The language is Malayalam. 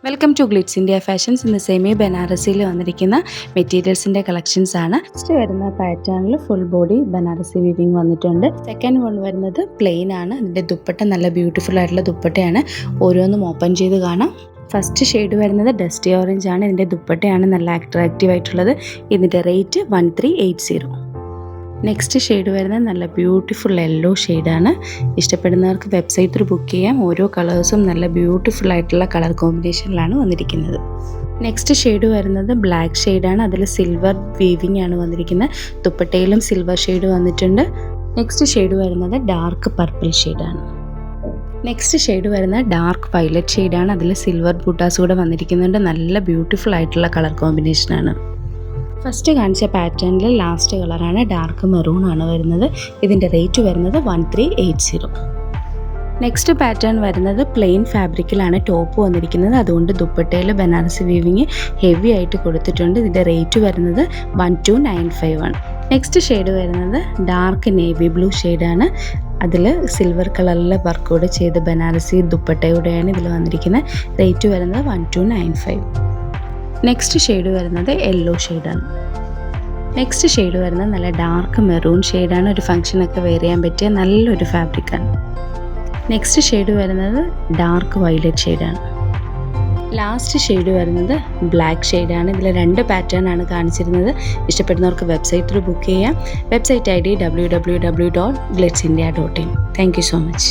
Welcome to Glitz India fashions. ഇന്ന് സെമി ബനാറസിയിൽ വന്നിരിക്കുന്ന മെറ്റീരിയൽസിൻ്റെ കളക്ഷൻസ് ആണ്. ഫസ്റ്റ് വരുന്ന പാറ്റേണിൽ ഫുൾ ബോഡി ബനാറസി വീവിങ് വന്നിട്ടുണ്ട്. സെക്കൻഡ് വൺ വരുന്നത് പ്ലെയിൻ ആണ്. ഇതിൻ്റെ ദുപ്പട്ട നല്ല ബ്യൂട്ടിഫുൾ ആയിട്ടുള്ള ദുപ്പട്ടയാണ്. ഓരോന്നും ഓപ്പൺ ചെയ്ത് കാണാം. ഫസ്റ്റ് ഷെയ്ഡ് വരുന്നത് ഡസ്റ്റി ഓറഞ്ച് ആണ്. ഇതിൻ്റെ ദുപ്പട്ടയാണ് നല്ല അട്രാക്റ്റീവ് ആയിട്ടുള്ളത്. ഇതിൻ്റെ റേറ്റ് 1380. നെക്സ്റ്റ് ഷെയ്ഡ് വരുന്നത് നല്ല ബ്യൂട്ടിഫുൾ യെല്ലോ ഷെയ്ഡാണ്. ഇഷ്ടപ്പെടുന്നവർക്ക് വെബ്സൈറ്റ് ത്രൂ ബുക്ക് ചെയ്യാം. ഓരോ കളേഴ്സും നല്ല ബ്യൂട്ടിഫുൾ ആയിട്ടുള്ള കളർ കോമ്പിനേഷനിലാണ് വന്നിരിക്കുന്നത്. നെക്സ്റ്റ് ഷെയ്ഡ് വരുന്നത് ബ്ലാക്ക് ഷെയ്ഡാണ്. അതിൽ സിൽവർ വീവിങ് ആണ് വന്നിരിക്കുന്നത്. ദുപ്പട്ടയിലും സിൽവർ ഷെയ്ഡ് വന്നിട്ടുണ്ട്. നെക്സ്റ്റ് ഷെയ്ഡ് വരുന്നത് ഡാർക്ക് പർപ്പിൾ ഷെയ്ഡാണ്. നെക്സ്റ്റ് ഷെയ്ഡ് വരുന്ന ഡാർക്ക് വയലറ്റ് ഷെയ്ഡാണ്. അതിൽ സിൽവർ ബൂട്ടാസ് കൂടെ വന്നിരിക്കുന്നുണ്ട്. നല്ല ബ്യൂട്ടിഫുൾ ആയിട്ടുള്ള കളർ കോമ്പിനേഷനാണ്. ഫസ്റ്റ് കാണിച്ച പാറ്റേണിൽ ലാസ്റ്റ് കളറാണ് ഡാർക്ക് മെറൂൺ ആണ് വരുന്നത്. ഇതിൻ്റെ റേറ്റ് വരുന്നത് 1380. നെക്സ്റ്റ് പാറ്റേൺ വരുന്നത് പ്ലെയിൻ ഫാബ്രിക്കിലാണ് ടോപ്പ് വന്നിരിക്കുന്നത്. അതുകൊണ്ട് ദുപ്പട്ടയിൽ ബനാറസി വീവിങ് ഹെവി ആയിട്ട് കൊടുത്തിട്ടുണ്ട്. ഇതിൻ്റെ റേറ്റ് വരുന്നത് 1295 ആണ്. നെക്സ്റ്റ് ഷെയ്ഡ് വരുന്നത് ഡാർക്ക് നേവി ബ്ലൂ ഷെയ്ഡാണ്. അതിൽ സിൽവർ കളറിലെ വർക്ക് കൂടെ ചെയ്ത് ബനാറസി ദുപ്പട്ടയോടെയാണ് ഇതിൽ വന്നിരിക്കുന്നത്. റേറ്റ് വരുന്നത് 1295. നെക്സ്റ്റ് ഷെയ്ഡ് വരുന്നത് യെല്ലോ ഷെയ്ഡാണ്. നെക്സ്റ്റ് ഷെയ്ഡ് വരുന്നത് നല്ല ഡാർക്ക് മെറൂൺ ഷെയ്ഡാണ്. ഒരു ഫംഗ്ഷനൊക്കെ വെയർ ചെയ്യാൻ പറ്റിയ നല്ലൊരു ഫാബ്രിക്കാണ്. നെക്സ്റ്റ് ഷെയ്ഡ് വരുന്നത് ഡാർക്ക് വയലറ്റ് ഷെയ്ഡാണ്. ലാസ്റ്റ് ഷെയ്ഡ് വരുന്നത് ബ്ലാക്ക് ഷെയ്ഡാണ്. ഇതിൽ 2 പാറ്റേൺ ആണ് കാണിച്ചിരുന്നത്. ഇഷ്ടപ്പെടുന്നവർക്ക് വെബ്സൈറ്റ് ത്രൂ ബുക്ക് ചെയ്യാം. Website ID www.glitzindia.in. Thank you so much.